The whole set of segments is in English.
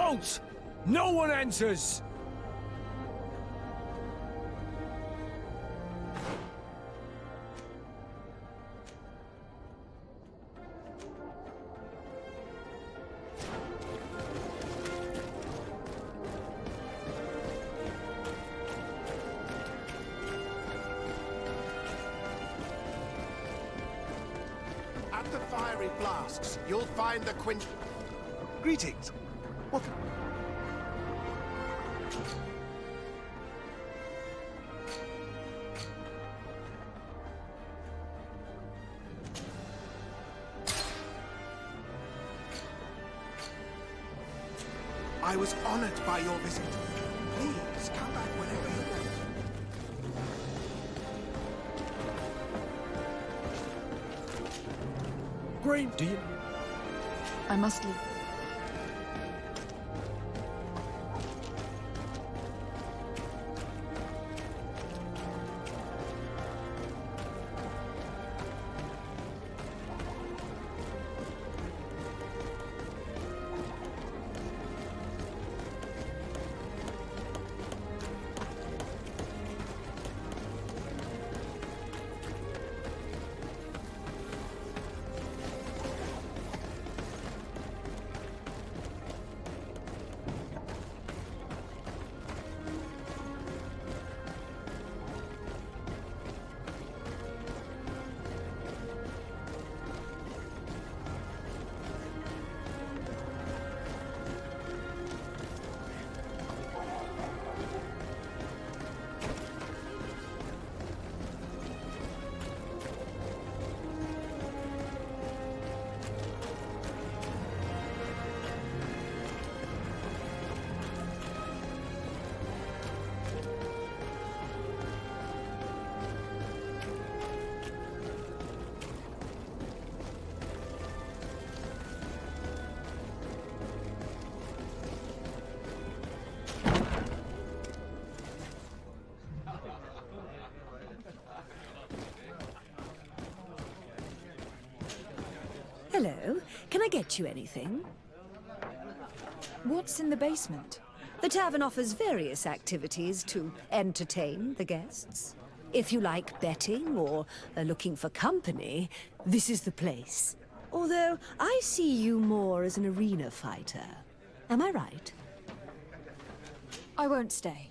Halt! No one enters! At the fiery flasks, you'll find the quint... Greetings. What? I was honored by your visit. Please, come back whenever you want. Green, do you... I must leave. Hello, can I get you anything? What's in the basement? The tavern offers various activities to entertain the guests. If you like betting or are looking for company, this is the place. Although I see you more as an arena fighter. Am I right? I won't stay.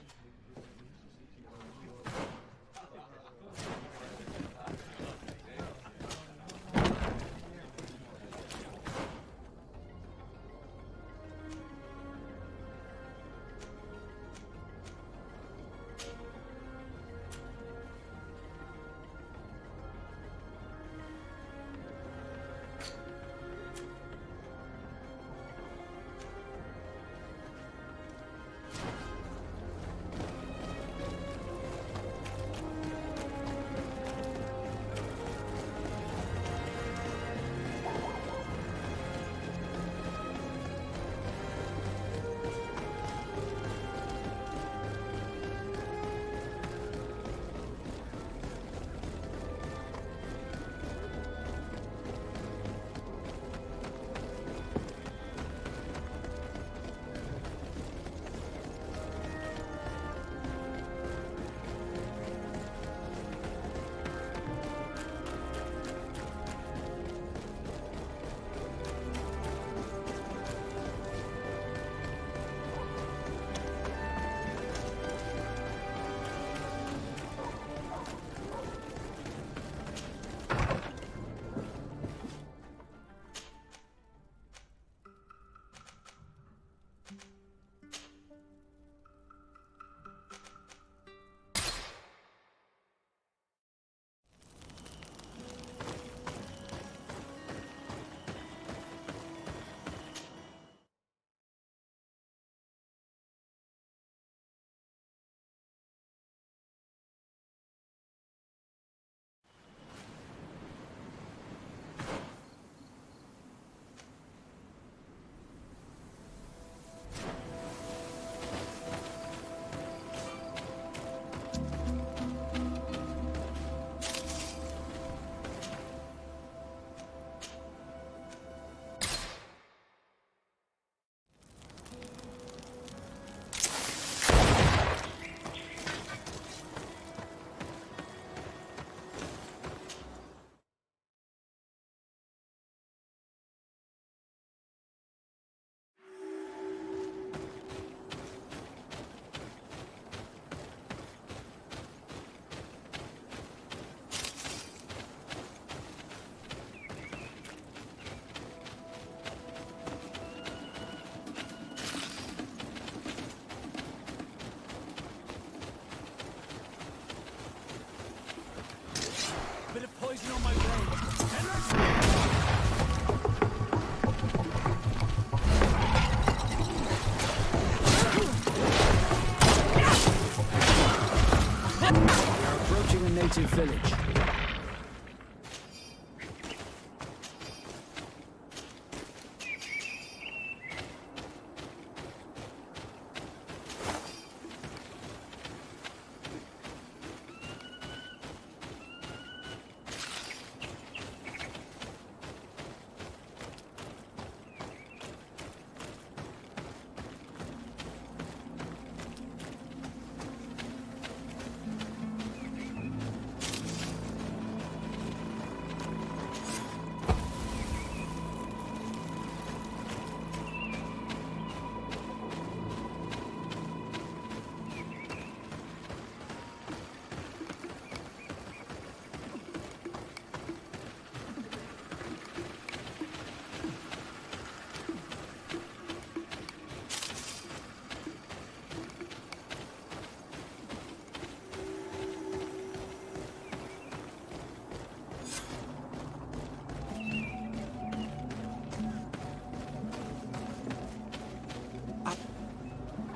native village.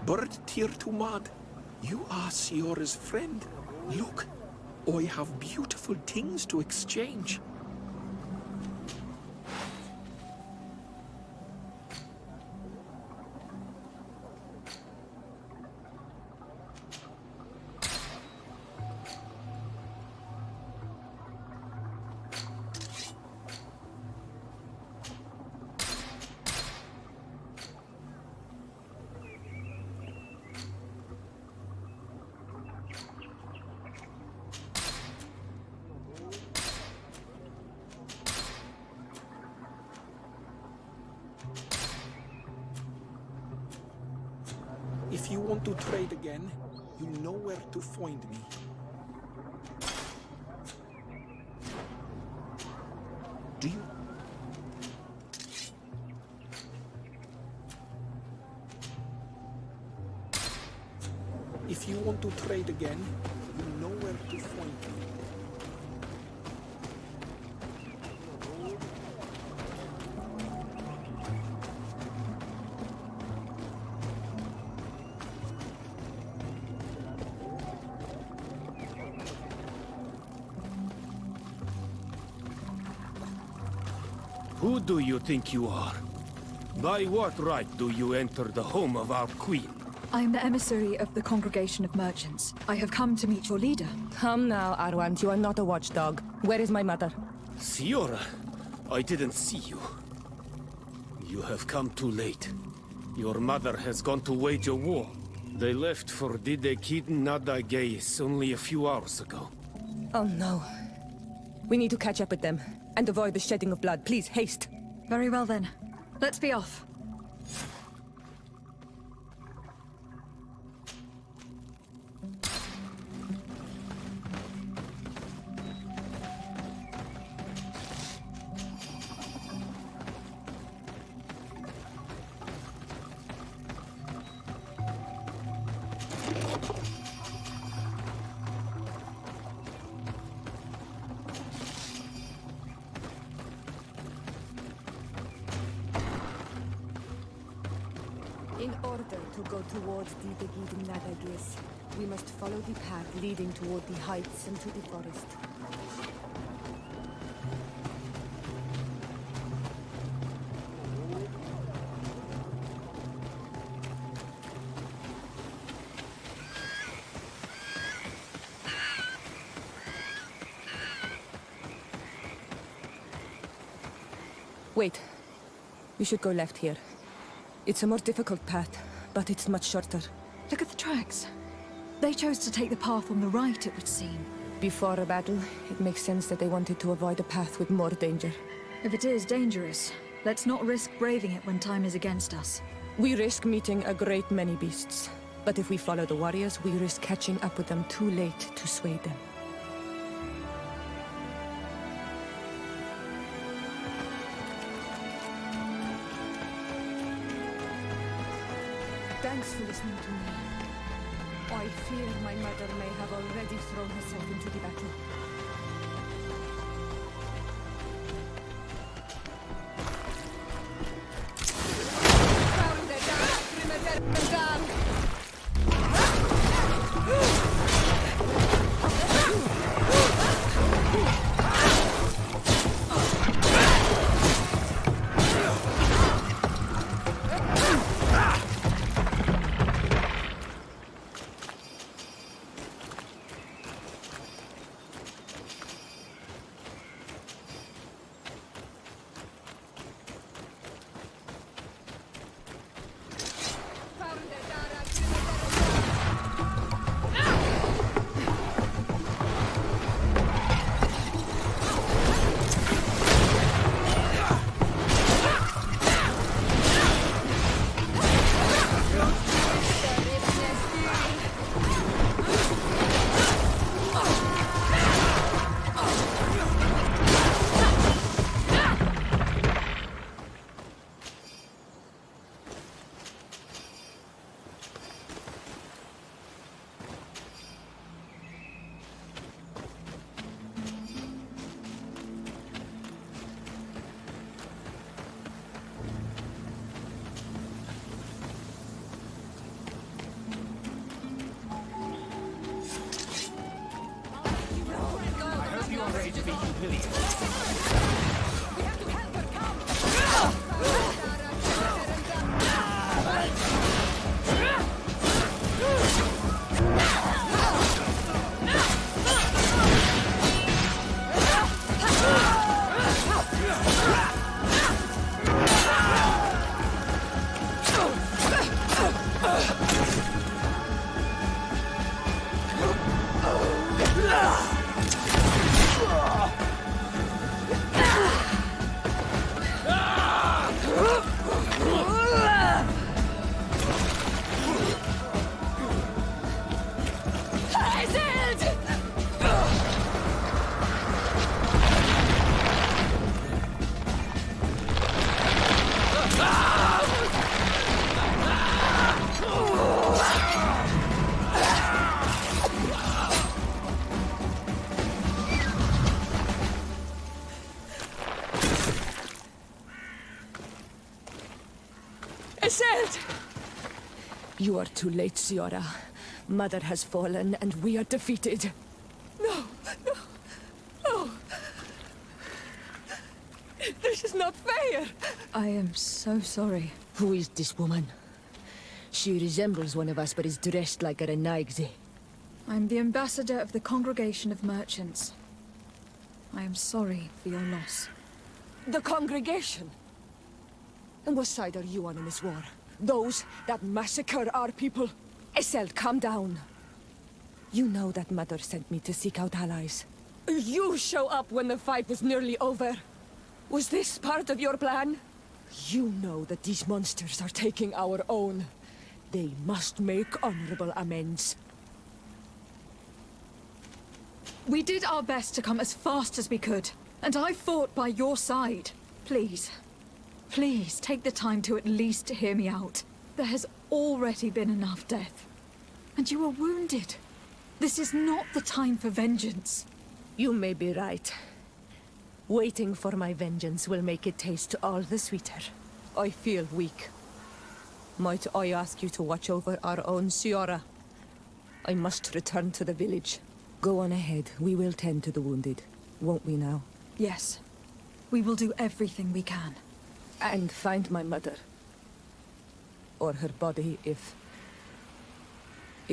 Bird Tir Tumad, you are Siora's friend. Look, I have beautiful things to exchange. If you want to trade again, you know where to find me. Do you? If you want to trade again, you know where to find me. Who do you think you are? By what right do you enter the home of our queen? I am the emissary of the Congregation of Merchants. I have come to meet your leader. Come now, Arwant, you are not a watchdog. Where is my mother? Siora, I didn't see you. You have come too late. Your mother has gone to wage a war. They left for Didekid Nada Geis only a few hours ago. Oh no. We need to catch up with them and avoid the shedding of blood. Please, haste. Very well then. Let's be off. In order to go towards the Degid Nadagis, we must follow the path leading toward the heights and to the forest. Wait. We should go left here. It's a more difficult path, but it's much shorter. Look at the tracks. They chose to take the path on the right, it would seem. Before a battle, it makes sense that they wanted to avoid a path with more danger. If it is dangerous, let's not risk braving it when time is against us. We risk meeting a great many beasts. But if we follow the warriors, we risk catching up with them too late to sway them. Thanks for listening to me. I fear my mother may have already thrown herself into the battle. be humiliated. You are too late, Siora. Mother has fallen, and we are defeated. No, no, no. This is not fair. I am so sorry. Who is this woman? She resembles one of us, but is dressed like a Renaigze. I'm the ambassador of the Congregation of Merchants. I am sorry for your loss. The congregation? And what side are you on in this war? Those that massacre our people? Essel, calm down. You know that Mother sent me to seek out allies. You show up when the fight was nearly over. Was this part of your plan? You know that these monsters are taking our own. They must make honorable amends. We did our best to come as fast as we could, and I fought by your side. Please, please take the time to at least hear me out. There has already been enough death, and you were wounded. This is not the time for vengeance. You may be right. Waiting for my vengeance will make it taste all the sweeter. I feel weak. Might I ask you to watch over our own Siora? I must return to the village. Go on ahead. We will tend to the wounded, won't we now? Yes. We will do everything we can. And find my mother. Or her body, if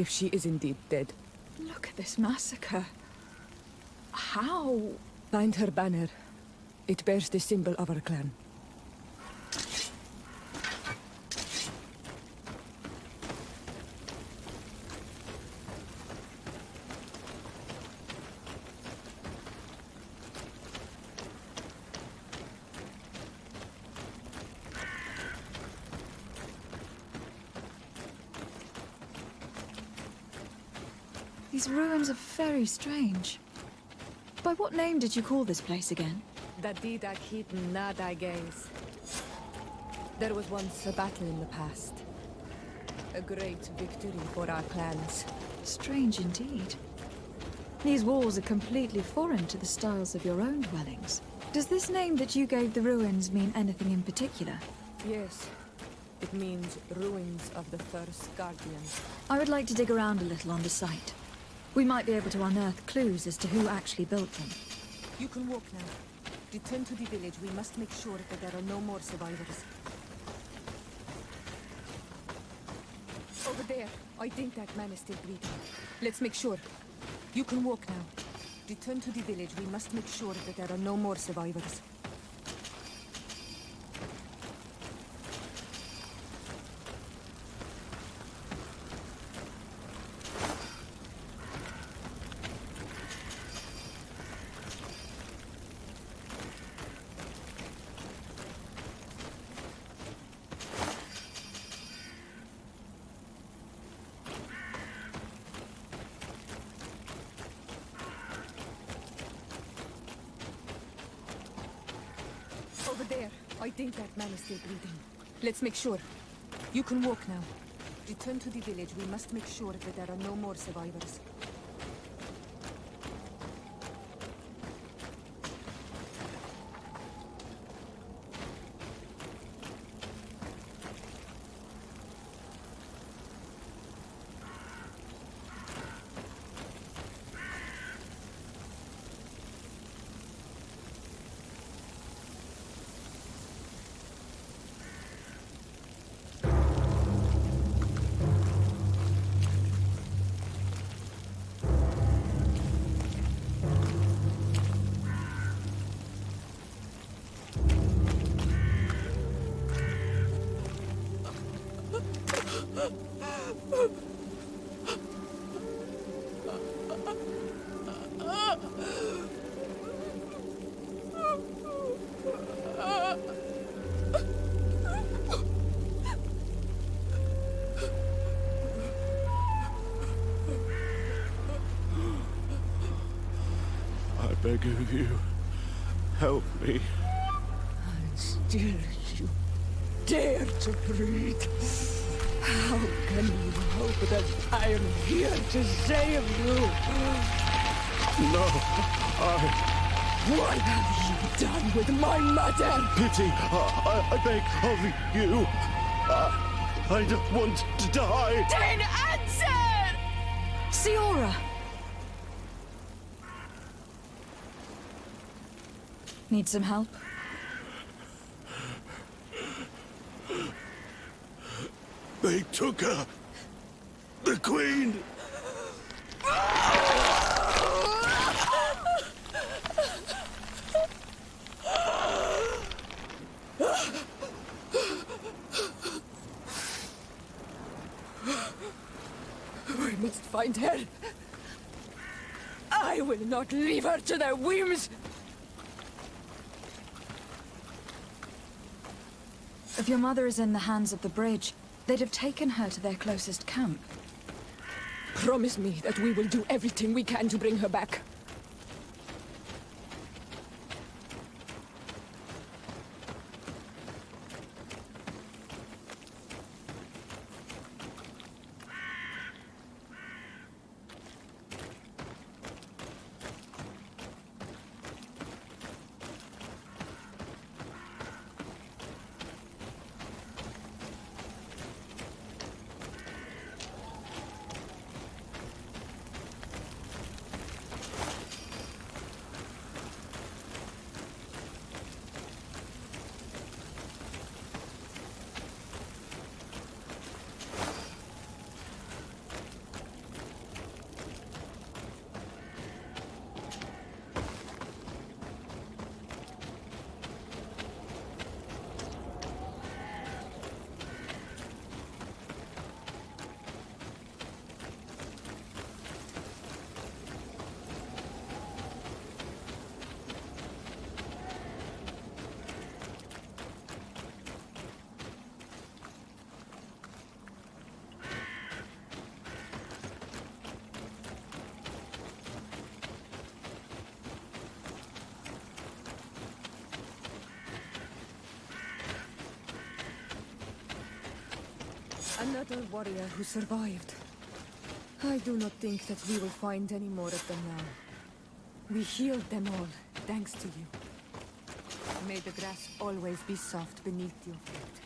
she is indeed dead. Look at this massacre. How? Find her banner. It bears the symbol of our clan. These ruins are very strange. By what name did you call this place again? There was once a battle in the past. A great victory for our clans. Strange indeed. These walls are completely foreign to the styles of your own dwellings. Does this name that you gave the ruins mean anything in particular? Yes. It means ruins of the first guardians. I would like to dig around a little on the site. We might be able to unearth clues as to who actually built them. You can walk now. Return to the village. We must make sure that there are no more survivors. Over there. I think that man is still breathing. Let's make sure. You can walk now. Return to the village. We must make sure that there are no more survivors. Over there. I think that man is still breathing. Let's make sure. You can walk now. Return to the village. We must make sure that there are no more survivors. I beg of you, help me. And still you dare to breathe. How can you hope that I am here to save you? No, What have you done with my mother? pity, I beg of you. I don't want to die. Then answer! Siora! Need some help? They took her. The Queen. We must find her. I will not leave her to their whims. If your mother is in the hands of the bridge, they'd have taken her to their closest camp. Promise me that we will do everything we can to bring her back. Another warrior who survived. I do not think that we will find any more of them now. We healed them all, thanks to you. May the grass always be soft beneath your feet.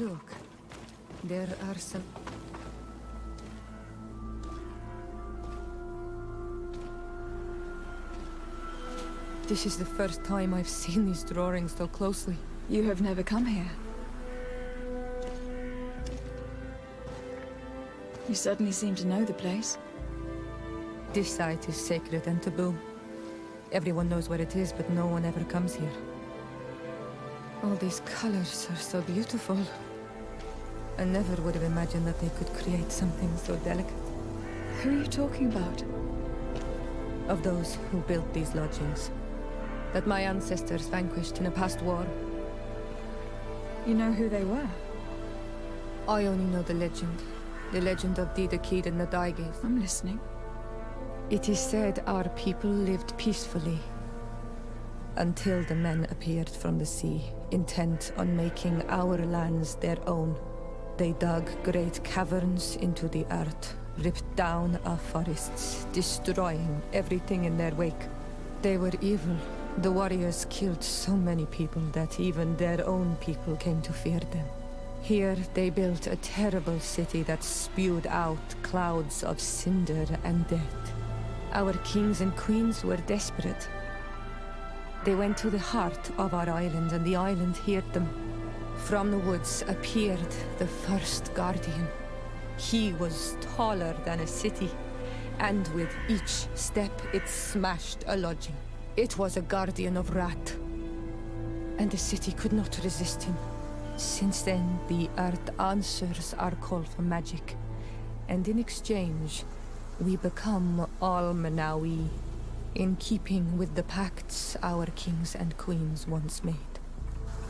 Look, there are some... This is the first time I've seen these drawings so closely. You have never come here. You certainly seem to know the place. This site is sacred and taboo. Everyone knows where it is, but no one ever comes here. All these colors are so beautiful. I never would have imagined that they could create something so delicate. Who are you talking about? Of those who built these lodgings. That my ancestors vanquished in a past war. You know who they were? I only know the legend. The legend of Didakid and the Daiges. I'm listening. It is said our people lived peacefully. Until the men appeared from the sea, intent on making our lands their own. They dug great caverns into the earth, ripped down our forests, destroying everything in their wake. They were evil. The warriors killed so many people that even their own people came to fear them. Here they built a terrible city that spewed out clouds of cinder and death. Our kings and queens were desperate. They went to the heart of our island, and the island heard them. From the woods appeared the first guardian. He was taller than a city, and with each step it smashed a lodging. It was a guardian of Rat, and the city could not resist him. Since then, the earth answers our call for magic, and in exchange, we become Almanawi, in keeping with the pacts our kings and queens once made.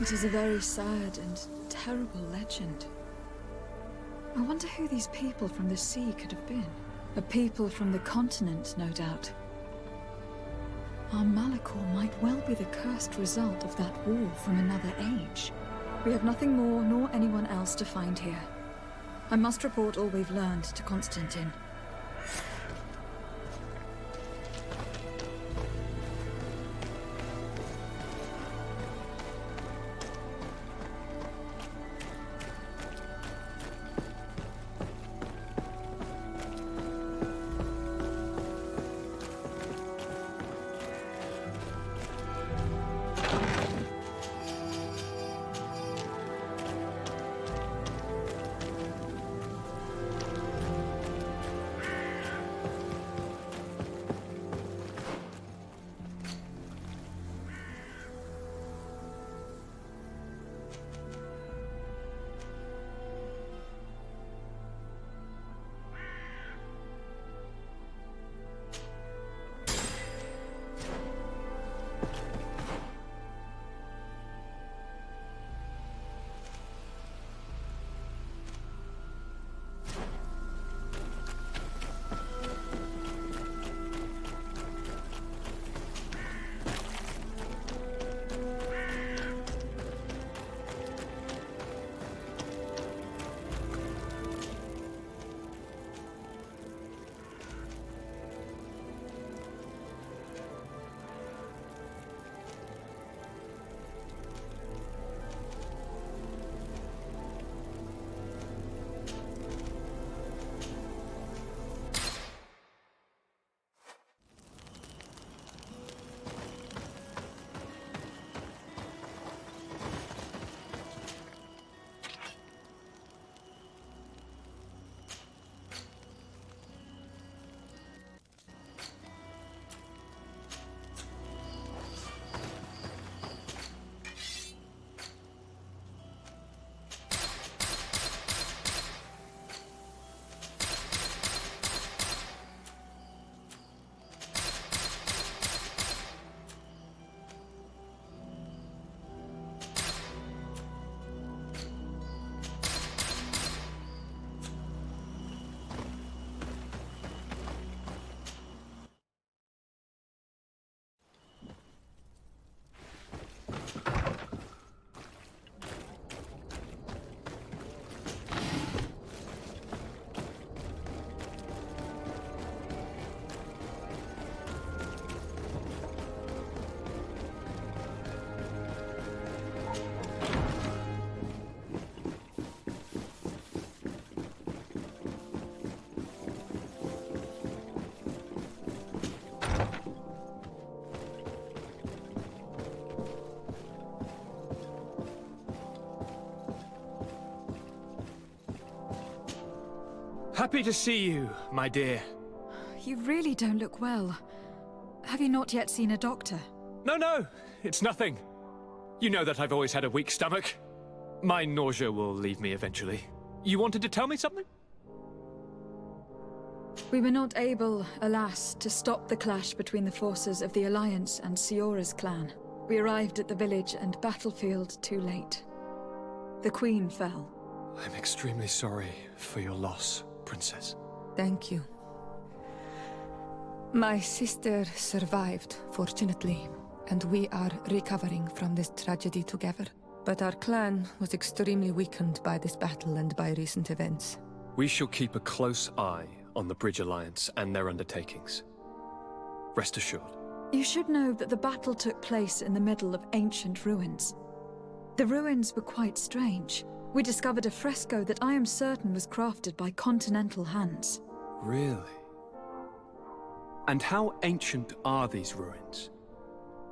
It is a very sad and terrible legend. I wonder who these people from the sea could have been. A people from the continent, no doubt. Our Malachor might well be the cursed result of that war from another age. We have nothing more nor anyone else to find here. I must report all we've learned to Constantine. Happy to see you, my dear. You really don't look well. Have you not yet seen a doctor? No, it's nothing. You know that I've always had a weak stomach. My nausea will leave me eventually. You wanted to tell me something? We were not able, alas, to stop the clash between the forces of the Alliance and Siora's clan. We arrived at the village and battlefield too late. The Queen fell. I'm extremely sorry for your loss, Princess. Thank you. My sister survived, fortunately, and we are recovering from this tragedy together. But our clan was extremely weakened by this battle and by recent events. We shall keep a close eye on the Bridge Alliance and their undertakings. Rest assured. You should know that the battle took place in the middle of ancient ruins. The ruins were quite strange. We discovered a fresco that I am certain was crafted by continental hands. Really? And how ancient are these ruins?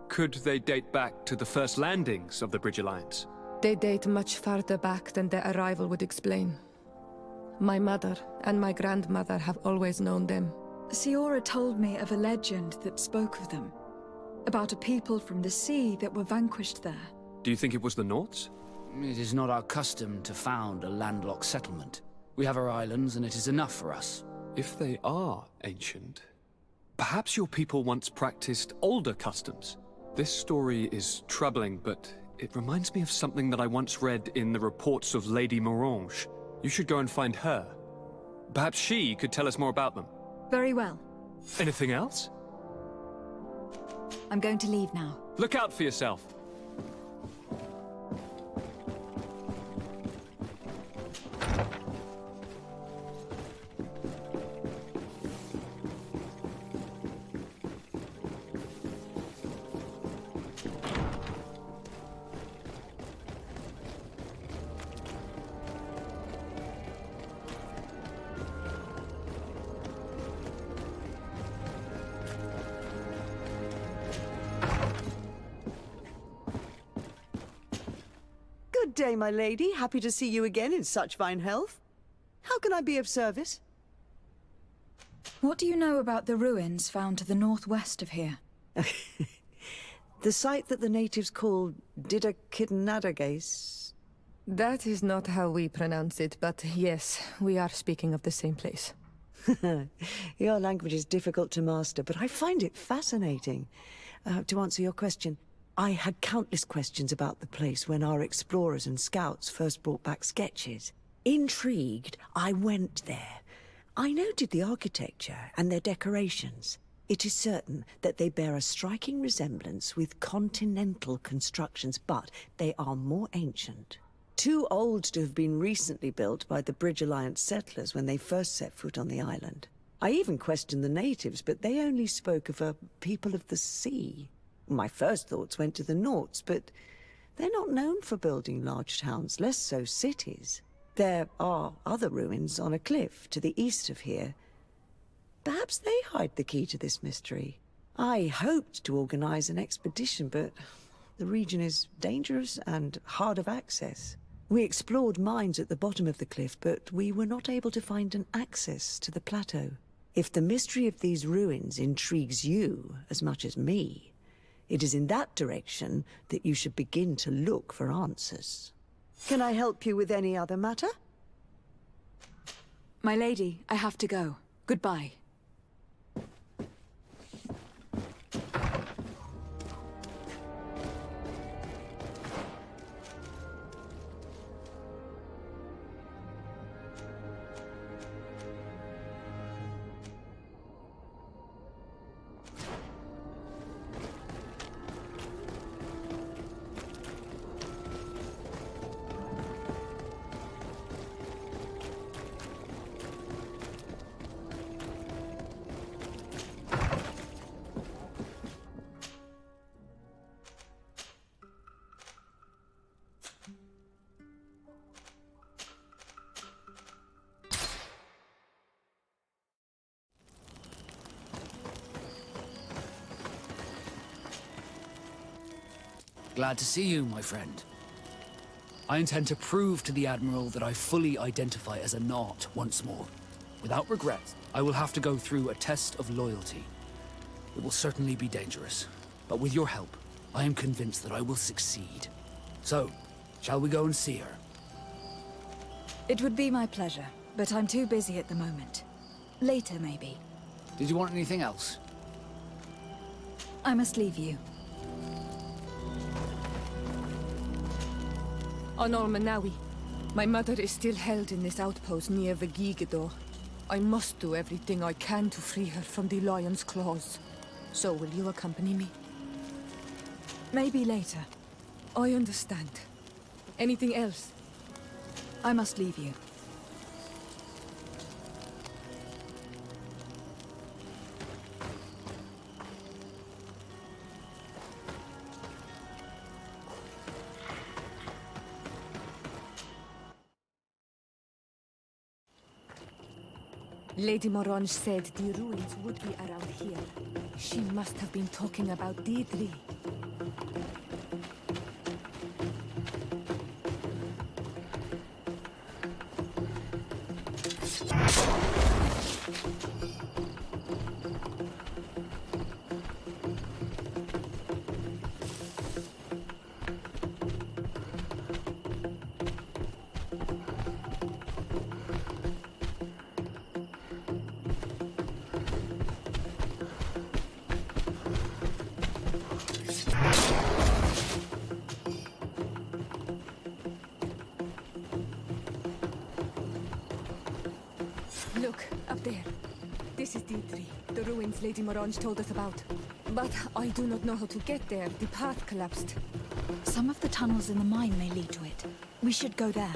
Could they date back to the first landings of the Bridge Alliance? They date much farther back than their arrival would explain. My mother and my grandmother have always known them. Siora told me of a legend that spoke of them. About a people from the sea that were vanquished there. Do you think it was the Nauts? It is not our custom to found a landlocked settlement. We have our islands, and it is enough for us. If they are ancient, perhaps your people once practiced older customs. This story is troubling, but it reminds me of something that I once read in the reports of Lady Morange. You should go and find her. Perhaps she could tell us more about them. Very well. Anything else? I'm going to leave now. Look out for yourself. Good day, my lady. Happy to see you again in such fine health. How can I be of service? What do you know about the ruins found to the northwest of here? The site that the natives call Didakidnadagase. That is not how we pronounce it, but yes, we are speaking of the same place. Your language is difficult to master, but I find it fascinating. To answer your question, I had countless questions about the place when our explorers and scouts first brought back sketches. Intrigued, I went there. I noted the architecture and their decorations. It is certain that they bear a striking resemblance with continental constructions, but they are more ancient. Too old to have been recently built by the Bridge Alliance settlers when they first set foot on the island. I even questioned the natives, but they only spoke of a people of the sea. My first thoughts went to the Nauts, but they're not known for building large towns, less so cities. There are other ruins on a cliff to the east of here. Perhaps they hide the key to this mystery. I hoped to organize an expedition, but the region is dangerous and hard of access. We explored mines at the bottom of the cliff, but we were not able to find an access to the plateau. If the mystery of these ruins intrigues you as much as me, it is in that direction that you should begin to look for answers. Can I help you with any other matter? My lady, I have to go. Goodbye. Glad to see you, my friend. I intend to prove to the Admiral that I fully identify as a Naut once more. Without regret, I will have to go through a test of loyalty. It will certainly be dangerous, but with your help, I am convinced that I will succeed. So, shall we go and see her? It would be my pleasure, but I'm too busy at the moment. Later, maybe. Did you want anything else? I must leave you. On Manawi, my mother is still held in this outpost near Vegigado. I must do everything I can to free her from the lion's claws. So will you accompany me? Maybe later. I understand. Anything else? I must leave you. Lady Morange said the ruins would be around here. She must have been talking about Deirdre. Look, up there. This is Deirdre, the ruins Lady Morange told us about. But I do not know how to get there. The path collapsed. Some of the tunnels in the mine may lead to it. We should go there.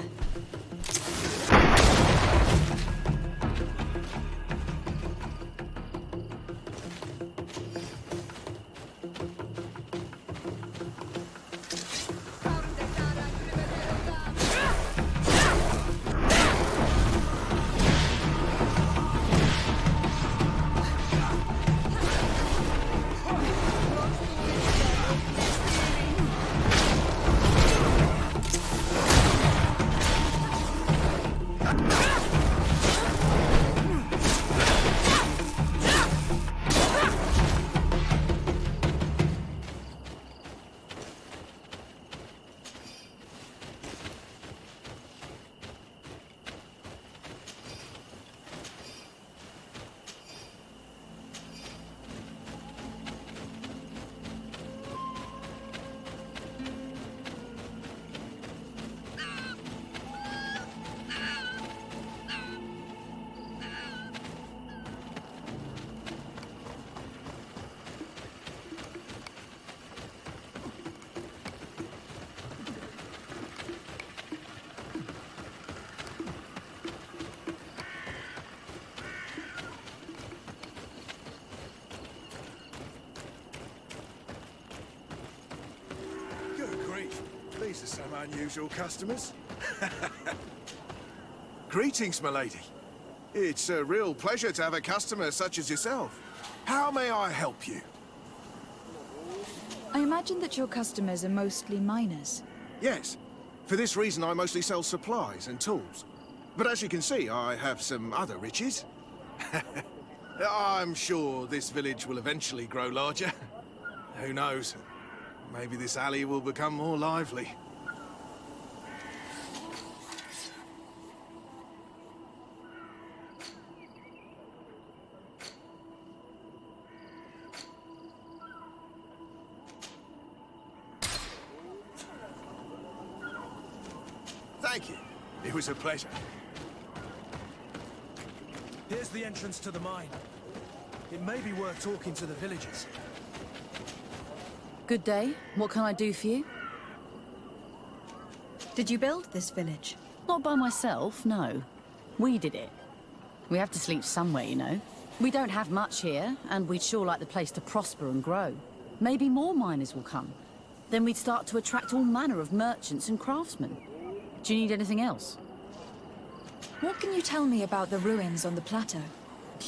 These are some unusual customers. Greetings, my lady. It's a real pleasure to have a customer such as yourself. How may I help you? I imagine that your customers are mostly miners. Yes. For this reason, I mostly sell supplies and tools. But as you can see, I have some other riches. I'm sure this village will eventually grow larger. Who knows? Maybe this alley will become more lively. Thank you. It was a pleasure. Here's the entrance to the mine. It may be worth talking to the villagers. Good day. What can I do for you? Did you build this village? Not by myself, no. We did it. We have to sleep somewhere, you know. We don't have much here, and we'd sure like the place to prosper and grow. Maybe more miners will come. Then we'd start to attract all manner of merchants and craftsmen. Do you need anything else? What can you tell me about the ruins on the plateau?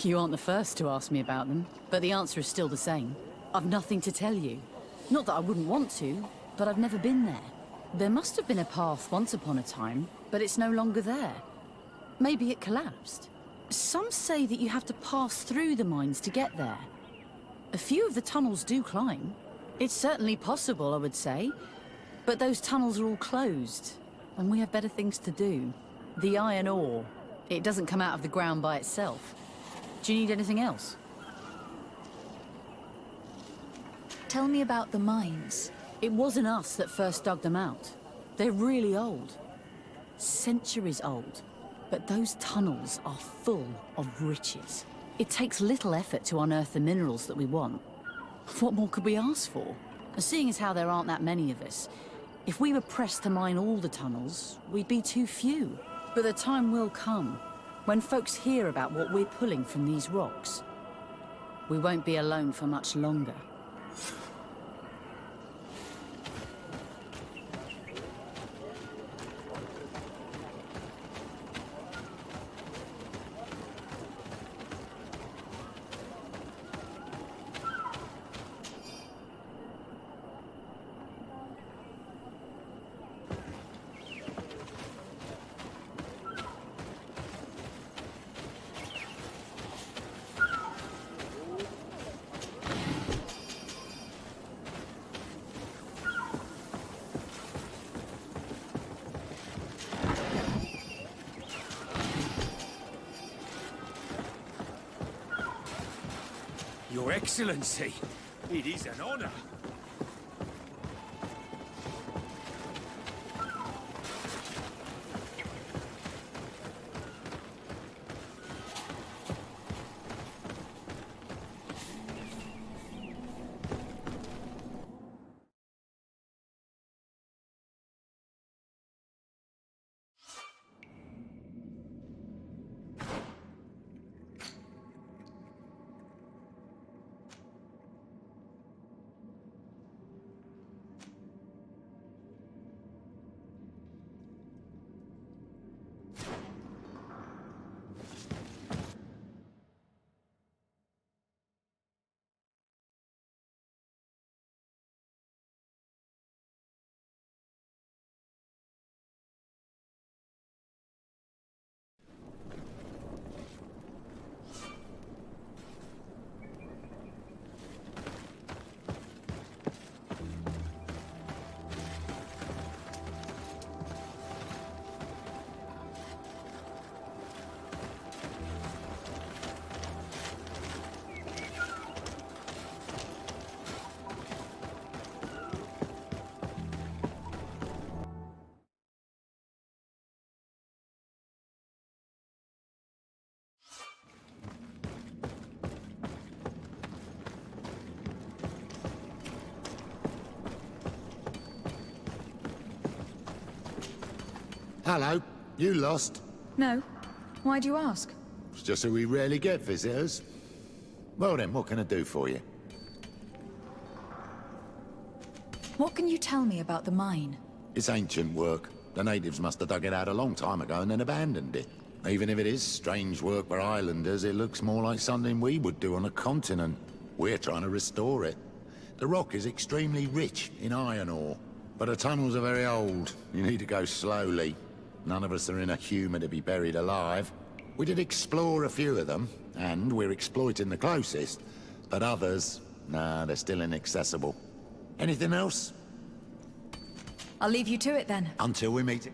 You aren't the first to ask me about them, but the answer is still the same. I've nothing to tell you. Not that I wouldn't want to, but I've never been there. There must have been a path once upon a time, but it's no longer there. Maybe it collapsed. Some say that you have to pass through the mines to get there. A few of the tunnels do climb. It's certainly possible, I would say. But those tunnels are all closed, and we have better things to do. The iron ore, it doesn't come out of the ground by itself. Do you need anything else? Tell me about the mines. It wasn't us that first dug them out. They're really old. Centuries old. But those tunnels are full of riches. It takes little effort to unearth the minerals that we want. What more could we ask for? Seeing as how there aren't that many of us, if we were pressed to mine all the tunnels, we'd be too few. But the time will come when folks hear about what we're pulling from these rocks. We won't be alone for much longer. Your Excellency, it is an honor. Hello, you lost? No. Why do you ask? It's just that we rarely get visitors. Well then, what can I do for you? What can you tell me about the mine? It's ancient work. The natives must have dug it out a long time ago and then abandoned it. Even if it is strange work for islanders, it looks more like something we would do on a continent. We're trying to restore it. The rock is extremely rich in iron ore, but the tunnels are very old. You need to go slowly. None of us are in a humour to be buried alive. We did explore a few of them, and we're exploiting the closest. But others, nah, they're still inaccessible. Anything else? I'll leave you to it then. Until we meet.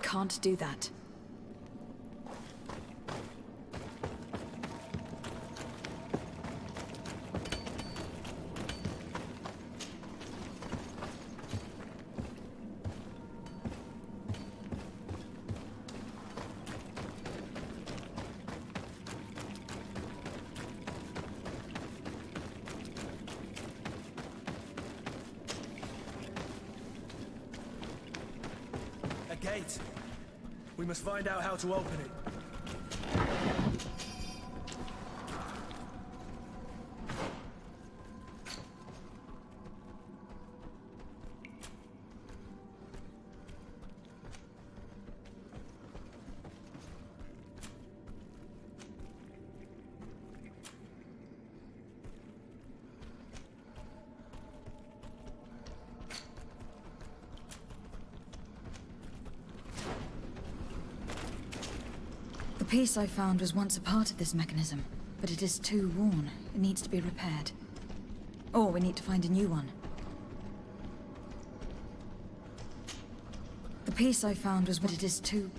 can't do that. A gate. We must find out how to open it. The piece I found was once a part of this mechanism, but it is too worn. It needs to be repaired. Or we need to find a new one. The piece I found was, but it is too...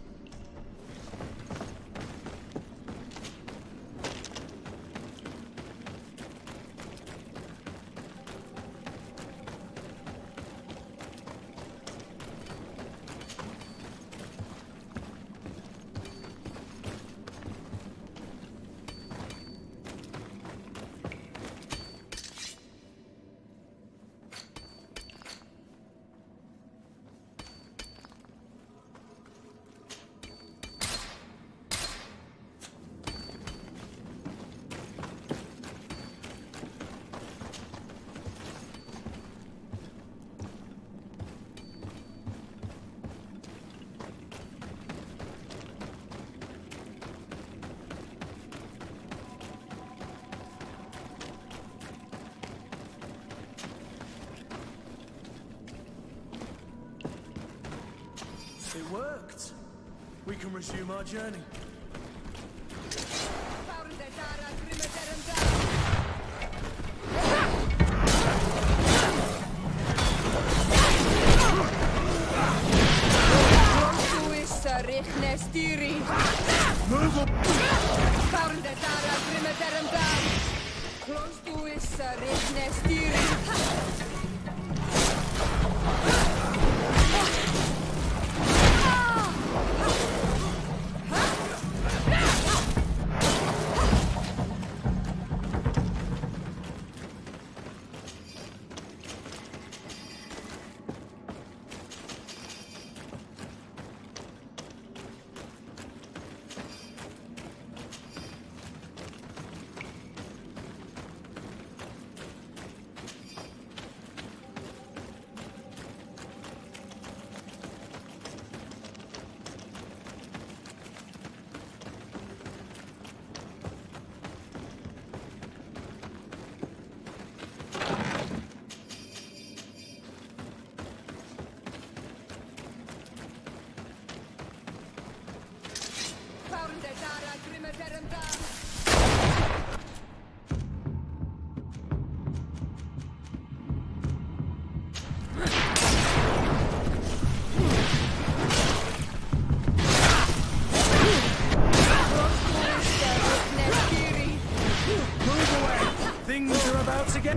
It worked. We can resume our journey. Things are about to get...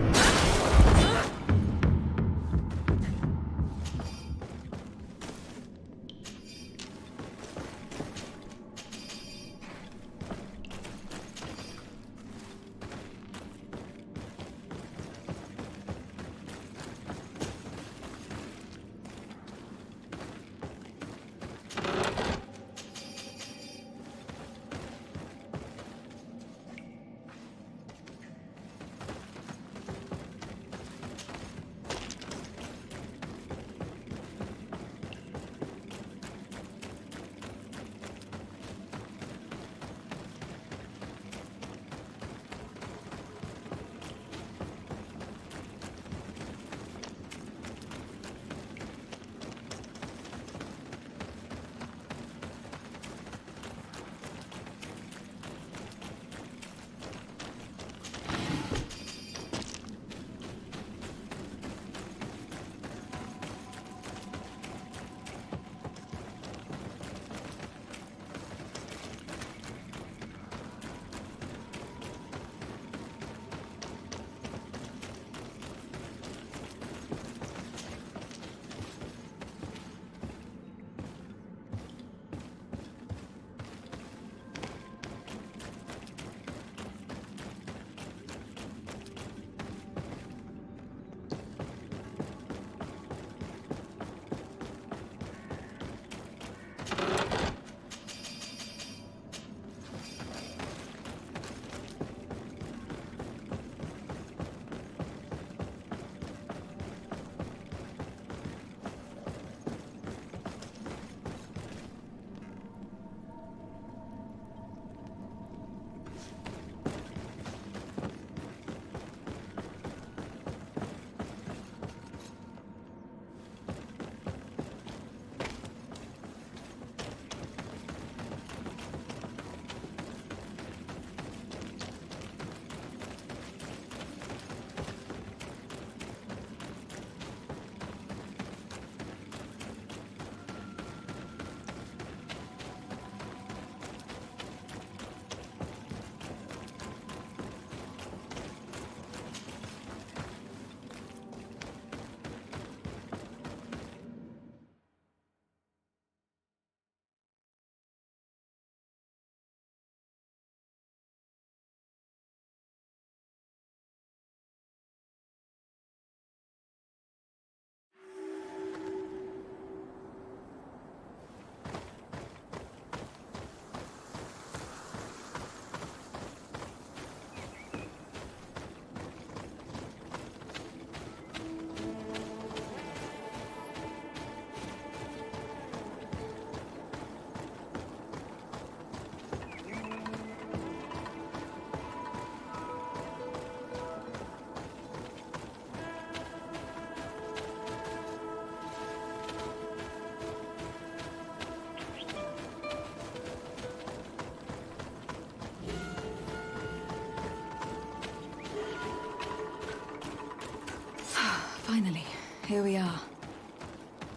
Finally, here we are.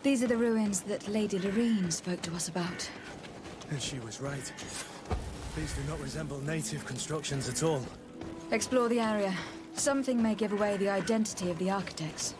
These are the ruins that Lady Lorene spoke to us about. And she was right. These do not resemble native constructions at all. Explore the area. Something may give away the identity of the architects.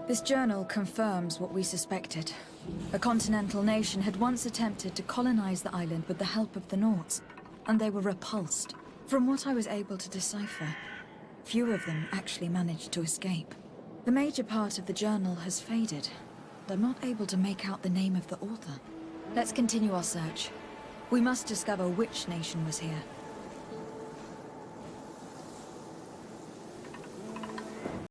This journal confirms what we suspected. A continental nation had once attempted to colonize the island with the help of the Nauts, and they were repulsed. From what I was able to decipher, few of them actually managed to escape. The major part of the journal has faded, and I'm not able to make out the name of the author. Let's continue our search. We must discover which nation was here.